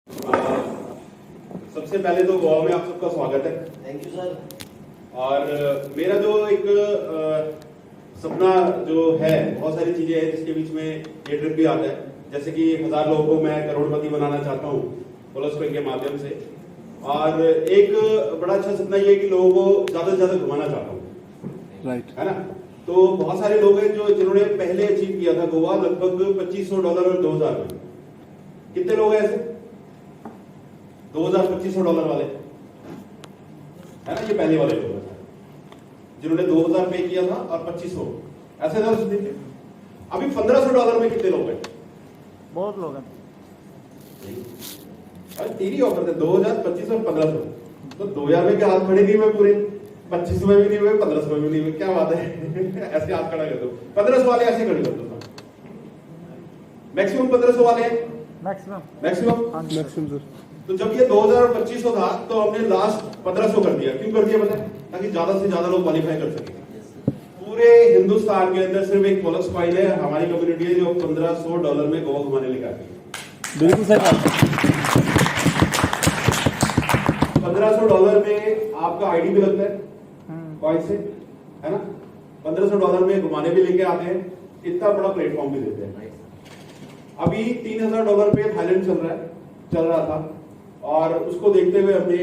सबसे पहले तो गोवा में आप सबका स्वागत है। Thank you sir. और मेरा जो एक सपना जो है, बहुत सारी चीजें हैं जिसके बीच में ये ट्रिप भी आता है। जैसे कि 1000 लोगों को मैं करोड़पति बनाना चाहता हूँ पोलस्क्वाइन के माध्यम से। और एक बड़ा अच्छा सपना ये है कि लोगों को ज्यादा से ज्यादा घुमाना चाहता हूँ, राइट है ना। तो बहुत सारे लोग हैं जिन्होंने पहले अचीव किया था गोवा लगभग $2500 और 2000 में। कितने लोग हैं ऐसे 2500 वाले, है ना। ये पहले वाले लोग हैं जिन्होंने 2000 पे किया था और 2500 ऐसे था। देखिए अभी $1500 में कितने लोग हैं? बहुत लोग हैं। अरे तेरी ऑफर थे 2000, 2500 और 1500। तो 2000 में क्या हाथ खड़े नहीं हुए पूरे, 2500 में भी नहीं हुए, 1500 में भी नहीं हुए। क्या बात है ऐसे हाथ खड़ा कर दो। 1500 वाले ऐसे खड़े कर दो। मैक्सिमम 1500 वाले हैं, मैक्सिमम सर। तो जब ये 2000 और 2500 था तो हमने लास्ट 1500 कर दिया। क्यों कर दिया पता है? ताकि ज्यादा से ज्यादा लोग क्वालिफाई कर सके। पूरे हिंदुस्तान के अंदर सिर्फ एक पोलस्क्वाइन है, हमारी कम्युनिटी है, जो $1500 में गोवा घुमाने लेकर आती है। बिल्कुल सर। $1500 में आपका आईडी भी लगता है कॉइन से, है ना। $1500 में घुमाने भी लेके आते हैं, इतना बड़ा प्लेटफॉर्म भी देते हैं। अभी $3000 पे थाईलैंड चल रहा था, और उसको देखते हुए हमने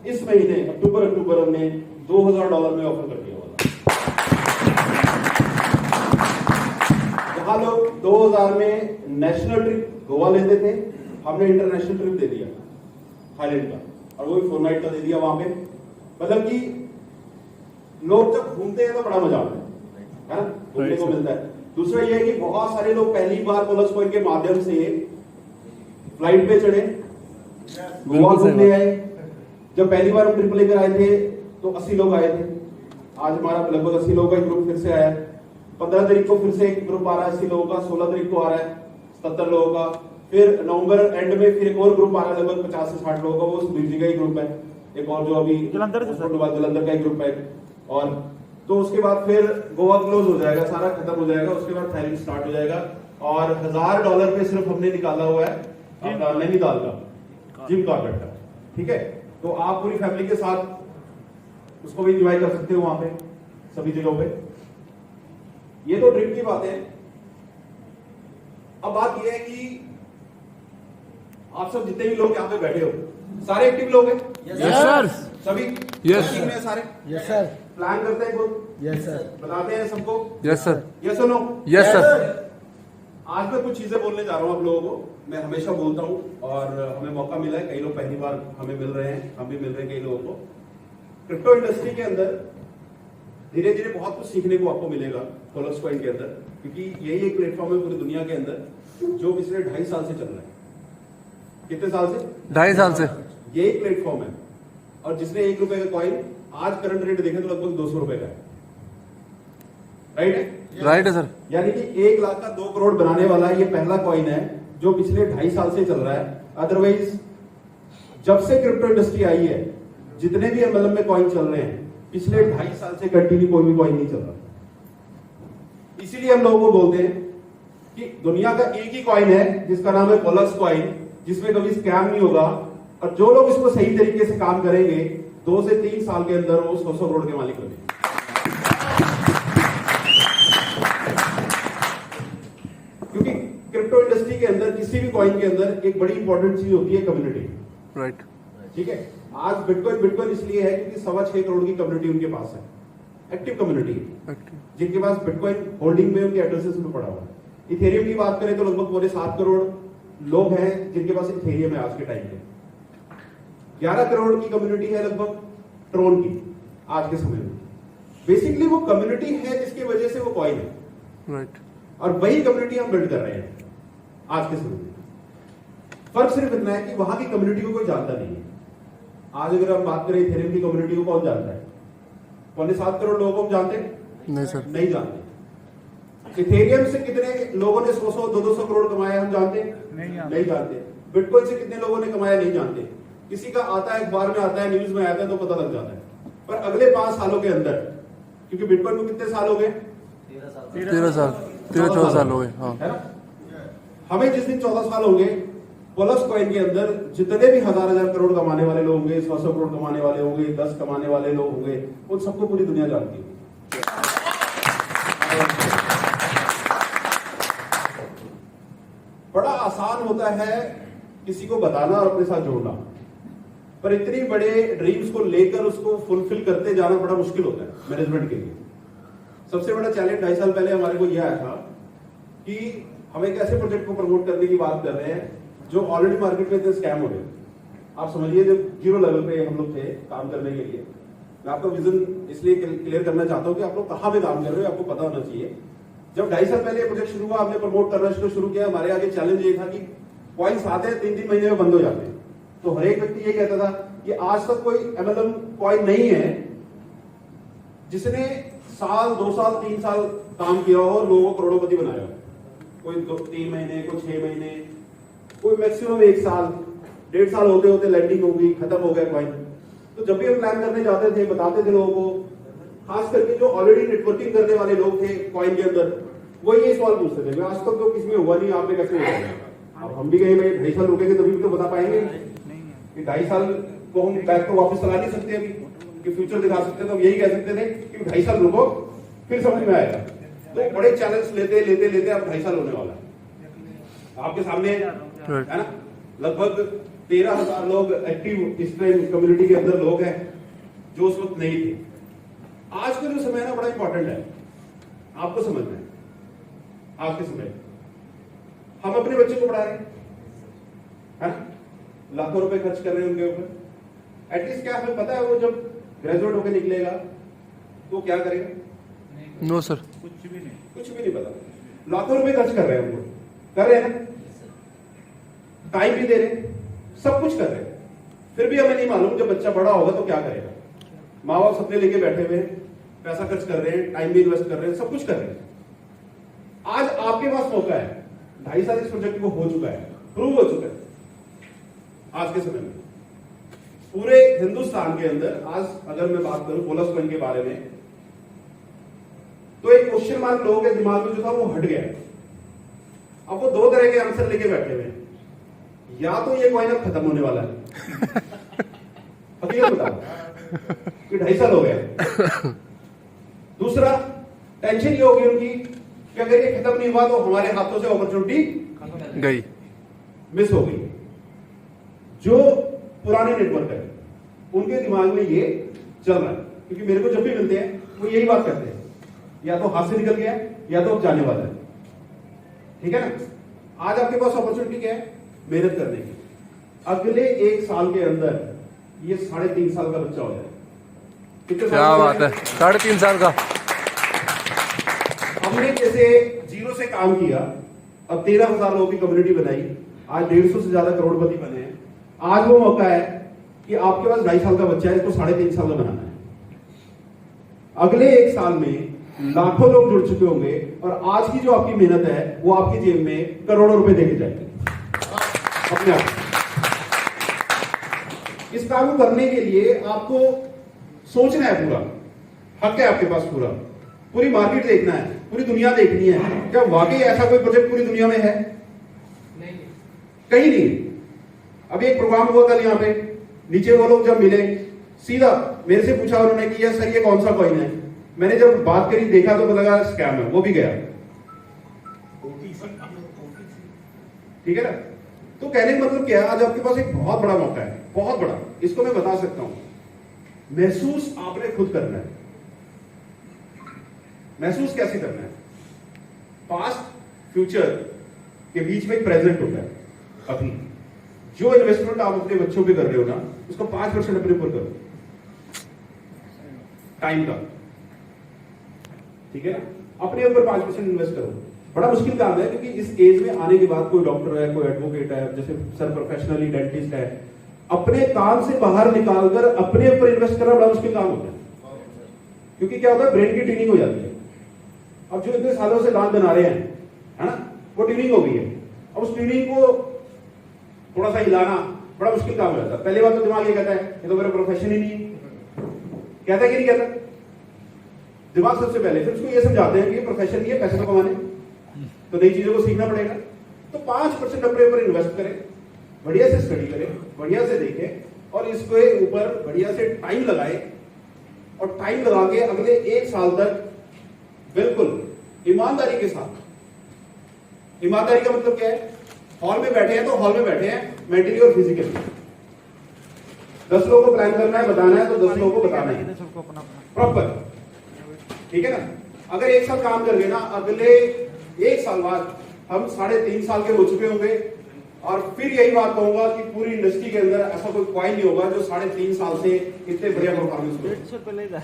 इस महीने अक्टूबर हमने $2000 में ऑफर कर दिया हुआ था। जहां लोग 2000 में नेशनल ट्रिप गोवा लेते थे, हमने इंटरनेशनल ट्रिप दे दिया थाईलैंड का, और वो भी 4 नाइट का दे दिया वहां पे। मतलब कि लोग जब घूमते हैं तो बड़ा मजा आता है ना, घूमने को मिलता है। दूसरा ये है कि बहुत सारे लोग पहली बार पोलस्क्वाइन के माध्यम से फ्लाइट पे चढ़े, गोवा घूमने आए। जब पहली बार हम ट्रिप लेकर आए थे तो 80 लोग आए थे। आज हमारा लगभग 80 लोगों का एक ग्रुप फिर से आया है। 15 तारीख को फिर से एक ग्रुप आ रहा है 80 लोगों का। 16 तारीख को आ रहा है 77 लोगों का। फिर नवंबर एंड में फिर एक और ग्रुप आ रहा है लगभग 50 से 60 लोगों का। वो सुधीर जी का ही ग्रुप है। एक और जो अभी जलंधर का ही ग्रुप है। और तो उसके बाद फिर गोवा क्लोज हो जाएगा, सारा खत्म हो जाएगा। उसके बाद थाईलैंड स्टार्ट हो जाएगा। और $1000 पे सिर्फ हमने निकाला हुआ है अपना नैनीताल का जिम कॉर्बेट का, ठीक है। तो आप पूरी फैमिली के साथ उसको भी एंजॉय कर सकते हो वहां पे, सभी जगहों पे। ये तो ट्रिप की बात है। अब बात यह है कि आप सब जितने भी लोग यहाँ पे बैठे हो, सारे एक्टिव लोग हैं? Yes sir. सभी यस में सारे? Yes sir. प्लान करते हैं खुद? Yes sir. बताते हैं सबको? Yes sir. यस और नो? Yes sir. आज मैं कुछ चीजें बोलने जा रहा हूँ आप लोगों को। मैं हमेशा बोलता हूँ, और हमें मौका मिला है, कई लोग पहली बार हमें मिल रहे हैं, हम भी मिल रहे हैं कई लोगों को। क्रिप्टो इंडस्ट्री के अंदर धीरे धीरे बहुत कुछ सीखने को आपको मिलेगा पोलस्क्वाइन के अंदर, क्योंकि यही एक प्लेटफॉर्म है पूरी दुनिया के अंदर जो पिछले 2.5 साल से चल रहा है। कितने साल से? 2.5 साल से ये एक प्लेटफॉर्म है। और जिसने ₹1 का कॉइन आज करंट रेट देखें तो लगभग ₹200 का है। राइट है? राइट है सर। यानी कि 1 लाख का 2 करोड़ बनाने वाला ये पहला कॉइन है जो पिछले 2.5 साल से चल रहा है। अदरवाइज जब से क्रिप्टो इंडस्ट्री आई है, जितने भी एमएलएम में कॉइन चल रहे हैं, पिछले 2.5 साल से कंटिन्यू कोई भी कॉइन नहीं चल रहा। इसीलिए हम लोगों को बोलते हैं कि दुनिया का एक ही कॉइन है जिसका नाम है पोलस्क्वाइन, जिसमें कभी स्कैम नहीं होगा। और जो लोग इसको सही तरीके से काम करेंगे, 2 से 3 साल के अंदर वो 100 करोड़ के मालिक बनेंगे। क्योंकि क्रिप्टो इंडस्ट्री के अंदर, किसी भी कॉइन के अंदर एक बड़ी इंपॉर्टेंट चीज होती है कम्युनिटी। राइट। ठीक है। आज बिटकॉइन इसलिए है क्योंकि 6.25 करोड़ की कम्युनिटी उनके पास है, एक्टिव कम्युनिटी, जिनके पास बिटकॉइन होल्डिंग में उनके एड्रेसेस में पड़ा हुआ है। इथेरियम की बात करें तो लगभग 7.25 करोड़ लोग हैं जिनके पास इथेरियम है आज के टाइम पे। 11 करोड़ की कम्युनिटी है लगभग ट्रोन की आज के समय में। बेसिकली वो कम्युनिटी है जिसकी वजह से वो कॉइन है। राइट। और वही कम्युनिटी हम बिल्ड कर रहे हैं आज के समय में। फर्क सिर्फ इतना है कि वहां की कम्युनिटी को कोई जानता नहीं है। आज अगर हम बात करें इथेरियम की कम्युनिटी को कौन जानता है? 7.25 करोड़ लोगों को हम जानते हैं? नहीं सर। नहीं जानते। इथेरियम से कितने लोगों ने 100-200 करोड़ कमाया हम जानते हैं? नहीं जानते। बिटकॉइन से कितने लोगों ने कमाया नहीं जानते। किसी का आता है, अखबार में आता है, न्यूज में आता है तो पता लग जाता है। पर अगले 5 सालों के अंदर, क्योंकि बिटकॉइन को कितने साल हो गए? 13 साल 14 साल हो गए। हाँ, है ना। हमें जिस दिन 14 साल होंगे पोलस कॉइन के अंदर जितने भी हजार करोड़ कमाने वाले लोग होंगे, 100 करोड़ कमाने वाले होंगे, 10 कमाने वाले लोग होंगे, उन सबको पूरी दुनिया जानती है। बड़ा आसान होता है किसी को बताना और अपने साथ जोड़ना, पर इतनी बड़े ड्रीम्स को लेकर उसको फुलफिल करते जाना बड़ा मुश्किल होता है मैनेजमेंट के लिए। सबसे बड़ा चैलेंज 2.5 साल पहले हमारे को यह आया था कि हम एक ऐसे प्रोजेक्ट को प्रमोट करने की बात कर रहे हैं जो ऑलरेडी मार्केट में इतने स्कैम हो रहे हैं। आप समझिए जब 0 लेवल पे हम लोग थे काम करने के लिए, मैं आपका विजन इसलिए क्लियर करना चाहता हूं कि आप लोग कहां पे काम कर रहे हो आपको पता होना चाहिए। जब 2.5 साल पहले प्रोजेक्ट शुरू हुआ, हमने प्रमोट करना शुरू किया, हमारे आगे चैलेंज ये था कि कॉइन्स आते हैं 3-3 महीने में बंद हो जाते हैं। तो हर एक व्यक्ति ये कहता था कि आज तक कोई MLM कॉइन नहीं है जिसने साल 2 साल 3 साल काम किया हो और लोगों को करोड़पति बनाया हो। कोई 3 महीने, कोई 6 महीने, कोई मैक्सिमम 1 साल, 1.5 साल होते होते लैंडिंग हो गई, खत्म हो गया कॉइन। तो जब भी हम प्लान करने जाते थे, बताते थे लोगों को, खास करके जो ऑलरेडी नेटवर्किंग करने वाले लोग थे कॉइन के अंदर, वो ये सवाल पूछते थे, आज तक तो किसमें हुआ नहीं, आपने कैसे हुआ? अब हम भी कहीं भाई 2.5 साल रुकेंगे तभी भी तो बता पाएंगे कि 2.5 साल को हम बैक तो वापस चला नहीं सकते अभी कि फ्यूचर दिखा सकते, तो हम यही कह सकते थे कि 2.5 साल रुको फिर समझ में आएगा। तो बड़े चैलेंज लेते लेते लेते अब 2.5 साल होने वाला है आपके सामने, है ना। लगभग 13,000 लोग एक्टिव इस टाइम कम्युनिटी के अंदर लोग हैं जो उस वक्त नहीं थे। आज का जो समय है ना बड़ा इंपॉर्टेंट है, आपको समझना है। आज के समय हम अपने बच्चे को पढ़ा रहे हैं, लाखों रुपए खर्च कर रहे हैं उनके ऊपर। एटलीस्ट क्या हमें पता है वो जब ग्रेजुएट होकर निकलेगा तो क्या करेगा? नो सर, कुछ भी नहीं पता। लाखों रुपए खर्च कर रहे हैं उनको, कर रहे हैं ना, टाइम भी दे रहे हैं, सब कुछ कर रहे हैं, फिर भी हमें नहीं मालूम जब बच्चा बड़ा होगा तो क्या करेगा। माँ बाप सपने लेके बैठे हुए हैं, पैसा खर्च कर रहे हैं, टाइम भी इन्वेस्ट कर रहे हैं, सब कुछ कर रहे हैं। आज आपके पास मौका है, 2.5 साल इस प्रोजेक्ट को हो चुका है, प्रूव हो चुका है। आज के समय में पूरे हिंदुस्तान के अंदर आज अगर मैं बात करूं पोलस कॉइन के बारे में, तो एक क्वेश्चन मार्क लोगों के दिमाग में जो था वो हट गया। अब वो 2 तरह के आंसर लेके बैठे हुए हैं, या तो ये कॉइन अब खत्म होने वाला है, हकीकत बताओ कि 2.5 साल हो गया। दूसरा टेंशन ये होगी उनकी कि अगर ये खत्म नहीं हुआ तो हमारे हाथों से अपॉर्चुनिटी गई, मिस हो गई। जो पुराने नेटवर्क है उनके दिमाग में ये चल रहा है, क्योंकि मेरे को जब भी मिलते हैं वो यही बात करते हैं, या तो हाथ से निकल गया या तो अब जाने वाला है। ठीक है ना। आज आपके पास अपॉर्चुनिटी क्या है? मेहनत करने की। अगले 1 साल के अंदर ये 3.5 साल का बच्चा हो जाए। क्या बात है, 3.5 साल का। हमने जैसे 0 से काम किया, अब 13,000 लोगों की कम्युनिटी बनाई, आज 150 से ज्यादा करोड़पति बने हैं। आज वो मौका है कि आपके पास 2.5 साल का बच्चा है, इसको 3.5 साल का बनाना है। अगले 1 साल में लाखों लोग जुड़ चुके होंगे और आज की जो आपकी मेहनत है वो आपकी जेब में करोड़ों रुपए देके जाएंगे अपने आप। इस काम को करने के लिए आपको सोचना है, पूरा हक है आपके पास, पूरी मार्केट देखना है, पूरी दुनिया देखनी है। क्या वाकई ऐसा कोई प्रोजेक्ट पूरी दुनिया में है? नहीं, कहीं नहीं। अभी एक प्रोग्राम हुआ कल यहाँ पे, नीचे वो लोग जब मिले सीधा मेरे से पूछा उन्होंने कि सर ये कौन सा कॉइन है। मैंने जब बात करी देखा तो पता लगा स्कैम है, वो भी गया। ठीक है ना। तो कहने का मतलब क्या है, आज आपके पास एक बहुत बड़ा मौका है, बहुत बड़ा। इसको मैं बता सकता हूं। महसूस आपने खुद करना है। महसूस कैसे करना है? पास्ट फ्यूचर के बीच में एक प्रेजेंट होता है। अभी जो इन्वेस्टमेंट आप अपने बच्चों पे कर रहे हो ना, उसको 5% अपने ऊपर करो, टाइम का। ठीक है ना। अपने ऊपर 5% इन्वेस्ट करो। बड़ा मुश्किल काम है, क्योंकि इस एज में आने के बाद कोई डॉक्टर है, कोई एडवोकेट है, जैसे सर प्रोफेशनली डेंटिस्ट है, अपने काम से बाहर निकालकर अपने ऊपर इन्वेस्ट करना बड़ा मुश्किल काम होता है। क्योंकि क्या होता है, ब्रेन की ट्रेनिंग हो जाती है। अब जो इतने सालों से दांत बना रहे हैं, है ना, वो ट्रेनिंग हो गई है। अब उस ट्रेनिंग को थोड़ा सा हिलाना बड़ा मुश्किल काम हो जाता है। पहली बात तो दिमाग ये कहता है ये तो मेरा प्रोफेशन ही नहीं है। कहता है कि नहीं कहता? दिमाग सबसे पहले। फिर उसको ये समझाते हैं कि ये प्रोफेशन नहीं है, पैसे तो कमाने, तो नई चीजों को सीखना पड़ेगा। तो 5% अपने ऊपर इन्वेस्ट करें, बढ़िया से स्टडी करें, बढ़िया से देखें और इसके ऊपर बढ़िया से टाइम लगाए और टाइम लगा के अगले 1 साल तक बिल्कुल ईमानदारी के साथ, ईमानदारी का मतलब क्या है, हॉल में बैठे हैं तो हॉल में बैठे हैं मेंटली और फिजिकली। 10 लोगों को प्लान करना है, बताना है तो 10 लोगों को बताना है सबको अपना अपना प्रॉपर, ठीक है ना। अगर 1 साल काम कर गए ना, अगले 1 साल बाद हम 3.5 साल के हो चुके होंगे और फिर यही बात कहूंगा कि पूरी इंडस्ट्री के अंदर ऐसा कोई क्वाइन नहीं होगा जो 3.5 साल से इतने बढ़िया परफॉर्मेंस करे 150 रुपये लेगा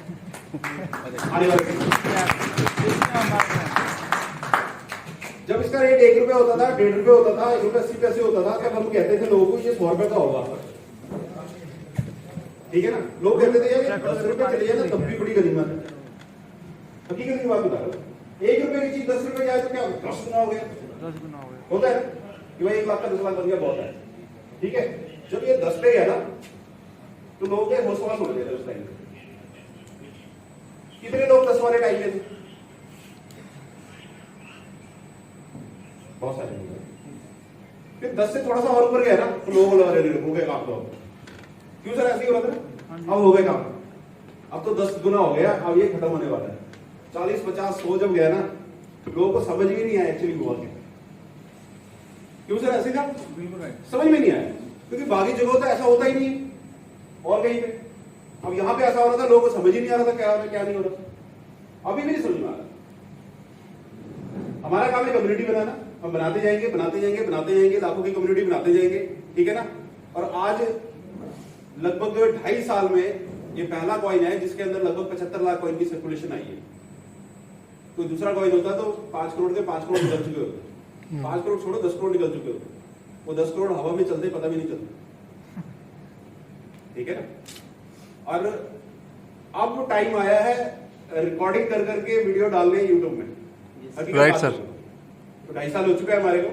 आने वाले दिन। जब इसका रेट 1 रुपया होता था, 1.5 रुपये होता था, 1 रुपया 80 पैसे होता था, तब हम कहते थे लोगों को ये 100 रुपए का होगा, ठीक है ना। लोग कहते थे यार 10 रुपए चले जाए ना तब भी बड़ी गनीमत है। हकीकत की बात बता रहा हूं, 1 रुपए की चीज 10 रुपए जाए तो क्या 10 गुना हो गया, 10 गुना हो गया। होता है कि भाई 1 लाख का 10 लाख बन गया, बहुत है, ठीक है। जब ये 10 पे गया ना तो लोगों के होश वाला उड़ गए थे उस टाइम। कितने लोग 10 वाले टाइम में थे? बहुत सारे लोग। फिर 10 से थोड़ा सा और ऊपर गया ना तो लोगों को लगा रहे हो गए काम, तो क्यों सर ऐसे ही हो रहा था, अब हो गए काम, अब तो 10 गुना हो गया, अब ये खत्म होने वाला है। 40, 50, 100 जब गया ना लोगों को समझ ही नहीं आया एक्चुअली हुआ क्या। क्यों सर ऐसे का समझ में नहीं आया, क्योंकि बाकी जगहों तो ऐसा होता ही नहीं है और कहीं पे। अब यहाँ पे ऐसा हो रहा था, लोगों को समझ ही नहीं आ रहा था क्या हो रहा क्या नहीं हो रहा, अभी भी नहीं समझ में आ रहा। हमारा काम है कम्युनिटी बनाना, हम बनाते जाएंगे बनाते जाएंगे बनाते जाएंगे, लाखों की कम्युनिटी बनाते जाएंगे, ठीक है ना। और आज लगभग 2.5 साल में ये पहला कॉइन है जिसके अंदर लगभग 75 लाख कॉइन की सर्कुलेशन आई है। कोई दूसरा कॉइन होता तो 5 करोड़ के 5 करोड़ निकल चुके होते, 5 करोड़ छोड़ो 10 करोड़ निकल चुके होते, वो 10 करोड़ हवा में चलते पता भी नहीं चलता, ठीक है ना। और अब टाइम आया है रिकॉर्डिंग कर करके वीडियो डालने यूट्यूब में। Right sir. तो 2.5 साल हो चुका है हमारे को।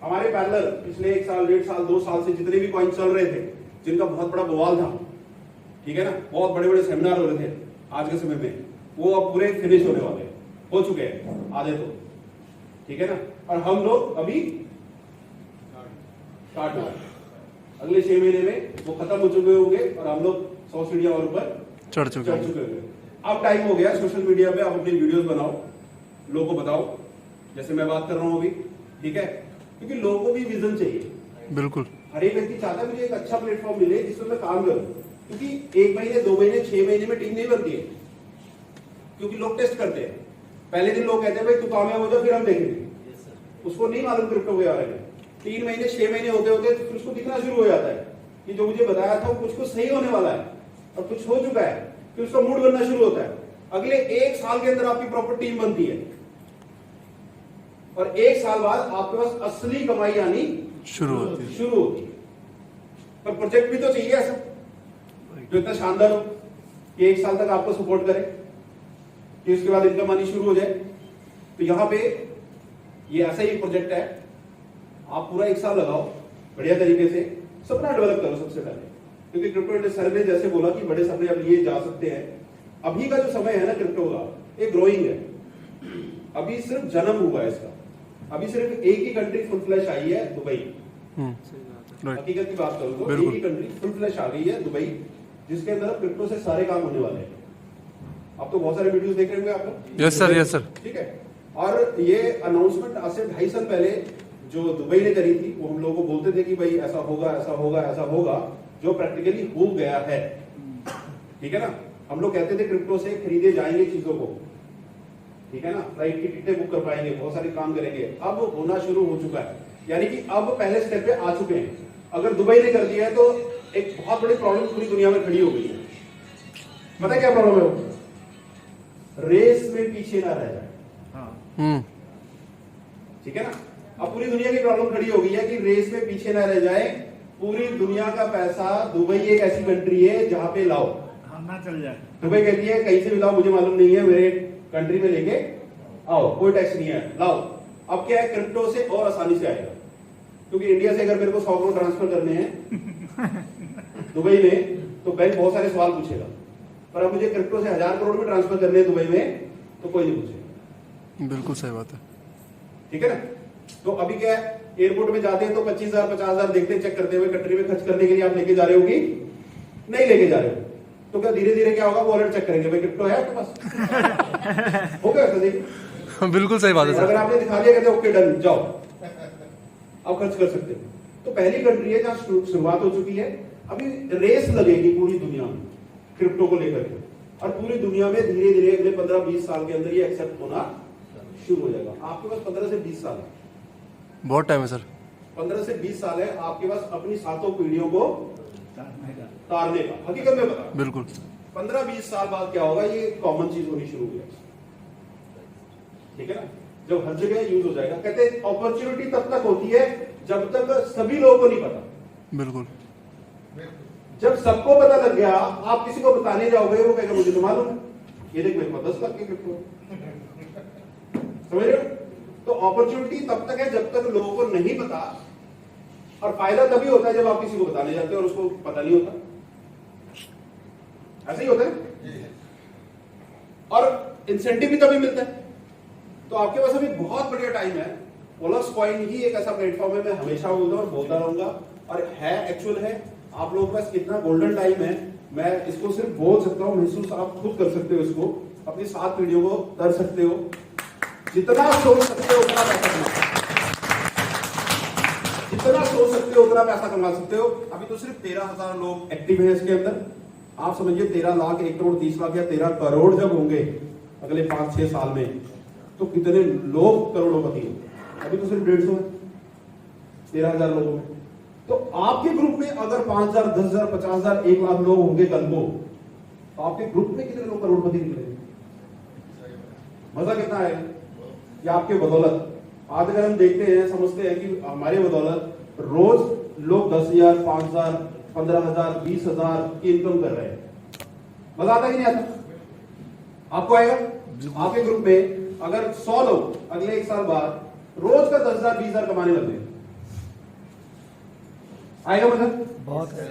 हमारे पैरेलल पिछले 1 साल 1.5 साल 2 साल से जितने भी कॉइन चल रहे थे, जिनका बहुत बड़ा बवाल था, ठीक है ना, बहुत बड़े बड़े सेमिनार हो रहे थे आज के समय में, वो अब पूरे फिनिश होने वाले हो चुके हैं आधे तो, ठीक है ना। और हम लोग अभी स्टार्ट हो रहे हैं, अगले 6 महीने में वो खत्म हो चुके होंगे और हम लोग 100 सीढ़ियां और ऊपर चढ़ चुके होंगे। अब टाइम हो गया सोशल मीडिया पे आप अपनी वीडियोस बनाओ, लोगों को बताओ, जैसे मैं बात कर रहा हूं अभी, ठीक है, क्योंकि लोगों को भी विजन चाहिए। बिल्कुल, हर एक व्यक्ति चाहता है मुझे एक अच्छा प्लेटफॉर्म मिले जिसमें मैं काम करूं, क्योंकि 1 महीने 2 महीने 6 महीने में टीम नहीं बनती है, क्योंकि लोग टेस्ट करते हैं। पहले दिन लोग कहते हैं भाई तू कामयाब हो जा फिर हम देखेंगे, उसको नहीं मालूम क्रिप्टो के बारे में। 3 महीने 6 महीने होते होते तो फिर उसको दिखना शुरू हो जाता है कि जो मुझे बताया था वो कुछ कुछ सही होने वाला है और कुछ हो चुका है, फिर उसका मूड बनना शुरू होता है। अगले 1 साल के अंदर आपकी प्रॉपर टीम बनती है और 1 साल बाद आपके पास असली कमाई आनी शुरू होती है। पर प्रोजेक्ट भी तो चाहिए ऐसा जो इतना शानदार हो कि 1 साल तक आपको सपोर्ट करे कि उसके बाद इनकम आनी शुरू हो जाए। तो यहां पे ये ऐसा ही प्रोजेक्ट है, आप पूरा 1 साल लगाओ, बढ़िया तरीके से सपना डेवलप करो सबसे पहले, क्योंकि क्रिप्टो सर ने जैसे बोला कि बड़े सपने अब ये जा सकते हैं। अभी का जो समय है ना क्रिप्टो का, ये ग्रोइंग है, अभी सिर्फ जन्म हुआ है इसका, अभी सिर्फ एक ही कंट्री फुल फ्लैश आई है, दुबई। हकीकत की बात करूं तो एक ही कंट्री फुल फ्लैश आ गई है, दुबई, जिसके अंदर क्रिप्टो से सारे काम होने वाले हैं। आप तो बहुत सारे वीडियोस देख रहे होंगे आप लोग। यस सर, यस सर, ठीक है। और ये अनाउंसमेंट आज से 2.5 साल पहले जो दुबई ने करी थी, वो हम लोगों को बोलते थे कि भाई ऐसा होगा ऐसा होगा ऐसा होगा, जो प्रैक्टिकली हो गया है, ठीक है ना। हम लोग कहते थे क्रिप्टो से खरीदे जाएंगे चीजों को, ठीक है ना, फ्लाइट की टिकटें बुक कर पाएंगे, बहुत सारे काम करेंगे, अब होना शुरू हो चुका है, यानी कि अब पहले स्टेप पे आ चुके हैं। अगर दुबई ने कर दिया है तो एक बहुत बड़ी प्रॉब्लम पूरी दुनिया में खड़ी हो गई है। पता है क्या प्रॉब्लम है वो? रेस में पीछे ना रह जाए, ठीक है ना। अब पूरी दुनिया की प्रॉब्लम खड़ी हो गई है कि रेस में पीछे ना रह जाए। पूरी दुनिया का पैसा दुबई एक ऐसी कंट्री है जहां पे लाओ ना चल जाए। दुबई कहती है कहीं से भी लाओ, मुझे मालूम नहीं है, मेरे कंट्री में लेके आओ, कोई टैक्स नहीं है, लाओ। अब क्या है, क्रिप्टो से और आसानी से आएगा, क्योंकि इंडिया से अगर मेरे को 100 करोड़ ट्रांसफर करने हैं दुबई में, तो बैंक बहुत सारे सवाल पूछेगा। पर अब मुझे क्रिप्टो से 1000 करोड़ भी ट्रांसफर करने हैं दुबई में, तो कोई नहीं पूछेगा। बिल्कुल सही बात है, ठीक है ना। तो अभी क्या है, एयरपोर्ट में जाते हैं तो 25,000 50,000 देखते हैं, चेक करते हुए कंट्री में खर्च करने के लिए आप लेके जा रहे हो कि नहीं लेके जा रहे हो? तो क्या धीरे धीरे क्या होगा, वॉलेट चेक करेंगे, भाई क्रिप्टो है आपके पास? हो गया ऐसा? देखिए बिल्कुल सही बात है अगर सर। आपने दिखा दिया, कहते ओके डन जाओ, आप खर्च कर सकते हो। तो पहली कंट्री है जहां शुरुआत हो चुकी है। अभी रेस लगेगी पूरी दुनिया में क्रिप्टो को लेकर के, और पूरी दुनिया में धीरे धीरे अगले 15-20 साल के अंदर ये एक्सेप्ट होना शुरू हो जाएगा। आपके पास 15 से 20 साल है, बहुत टाइम है सर। 15 से 20 साल है आपके पास अपनी 7 पीढ़ियों को तारने का। हकीकत में बता, बिल्कुल 15-20 साल बाद क्या होगा, ये कॉमन चीज होनी शुरू हो जाएगी, ठीक है ना? जब हर जगह यूज हो जाएगा। कहते हैं अपॉर्चुनिटी तब तक होती है जब तक सभी लोगों को नहीं पता। बिल्कुल। जब सबको पता लग गया, आप किसी को बताने जाओगे, वो कहेगा मुझे तो मालूम है, ये देख मेरे पास 10 लाख के क्रिप्टो, समझ रहे हो? तो अपॉर्चुनिटी तब तक है जब तक लोगों को नहीं पता, और फायदा तभी होता है जब आप किसी को बताने जाते हो और उसको पता नहीं होता। ऐसा ही होता है। और इंसेंटिव भी तभी मिलता है। तो आपके पास अभी बहुत बढ़िया टाइम है। पोलक्स कॉइन ही एक ऐसा प्लेटफॉर्म है, मैं हमेशा बोलता हूँ, बोलता रहूंगा, और है, एक्चुअल है। आप लोगों के पास कितना गोल्डन टाइम है, मैं इसको सिर्फ बोल सकता हूँ, महसूस आप खुद कर सकते हो। इसको अपनी 7 पीढ़ियों को कर सकते हो। जितना सोच सकते हो उतना पैसा कमा सकते हो, जितना सोच सकते हो उतना पैसा कमा सकते हो। अभी तो सिर्फ 13,000 लोग एक्टिव हैं इसके अंदर। आप समझिए 13 लाख, 1 करोड़ 30 लाख या 13 करोड़ जब होंगे अगले 5-6 साल में, तो कितने लोग करोड़ों पति हैं। अभी तो सिर्फ 150 है 13,000 लोगों में। तो आपके ग्रुप में अगर 5,000, 10,000, 50,000, 1 लाख लोग होंगे कल को, तो आपके ग्रुप में कितने लोग करोड़पति निकलेंगे? मजा कितना है कि आपके बदौलत आज अगर हम देखते हैं, समझते हैं कि हमारे बदौलत रोज लोग 10,000, 5,000, 15,000, 20,000 की इनकम कर रहे हैं। मजा आता कि नहीं आता? आपको आएगा? आपके ग्रुप में अगर 100 लोग अगले 1 साल बाद रोज का 10,000, 20,000 कमाने लगे, आएगा मजा? बहुत है।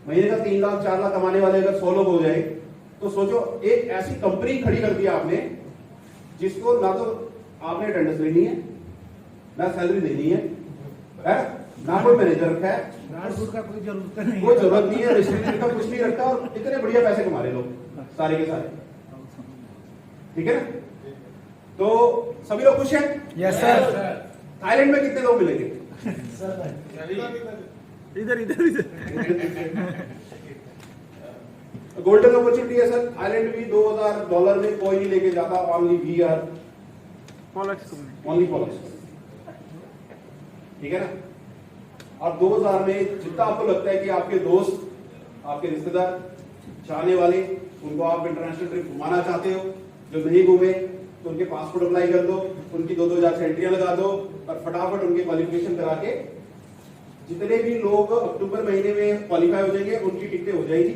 महीने का 3 लाख 4 लाख कमाने वाले अगर 100 लोग हो जाए, तो सोचो एक ऐसी कंपनी खड़ी कर दी आपने, जिसको ना तो आपने अटेंडेंस लेनी है, ना सैलरी देनी है, ना कोई मैनेजर रखा है, का कोई जरूरत नहीं, कोई जरूरत नहीं है, रिस्ट्रिक्शन का कुछ नहीं रखा, और इतने बढ़िया पैसे कमा रहे लोग सारे के सारे, ठीक है ना? तो सभी लोग खुश हैं? Yes sir. थाईलैंड में कितने लोग मिलेंगे? इधर गोल्डन अपॉर्चुनिटी है सर। थाईलैंड भी $2,000 में कोई नहीं लेके जाता, ओनली वी आर ओनली पोलक्स, ठीक है ना? और 2000 में जितना आपको लगता है कि आपके दोस्त, आपके रिश्तेदार, चाहने वाले, उनको आप इंटरनेशनल ट्रिप घुमाना चाहते हो, जो नहीं घूमे तो उनके पासपोर्ट अप्लाई कर दो, उनकी 2-2 एंट्रियां लगा दो, और फटाफट उनकी क्वालिफिकेशन करा के, जितने भी लोग अक्टूबर महीने में क्वालिफाई हो जाएंगे उनकी टिकटें हो जाएगी,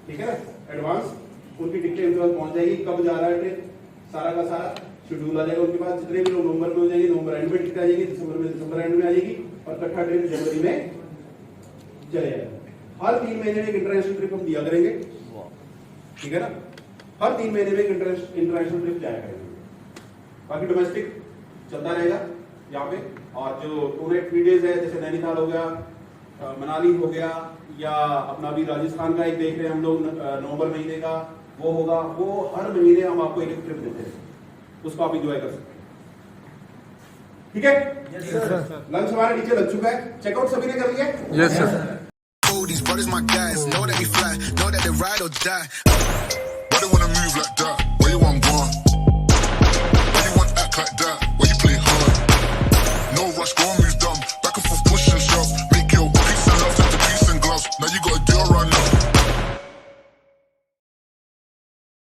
ठीक है ना? एडवांस उनकी टिकटें उनके पास पहुंच जाएगी। कब जा रहा है ट्रेन, सारा का सारा शेड्यूल आ जाएगा उनके पास। जितने भी लोग नवंबर में हो जाएंगे, नवंबर एंड में टिकट आ जाएगी, दिसंबर में दिसंबर एंड में आ जाएगी, और इकट्ठा ट्रेन जनवरी में चले जाएगा। हर 3 महीने में एक इंटरनेशनल ट्रिप हम दिया करेंगे, ठीक है ना? हर 3 महीने में एक इंटरनेशनल ट्रिप जाया करेंगे। बाकी डोमेस्टिक चलता रहेगा यहाँ पे। और जो 2 नाइट 3 डेज है, जैसे नैनीताल हो गया, मनाली हो गया, या अपना भी राजस्थान का एक देख रहे हैं हम लोग नवंबर महीने का, वो होगा। वो हर महीने हम आपको एक ट्रिप देते हैं, उसको आप एंजॉय कर सकते हैं, ठीक है? लंच हमारे नीचे लग चुका है, चेकआउट सभी ने कर लिया? Yes sir. These brothers my guys, know that we fly, know that they ride or die. Why they wanna move like that?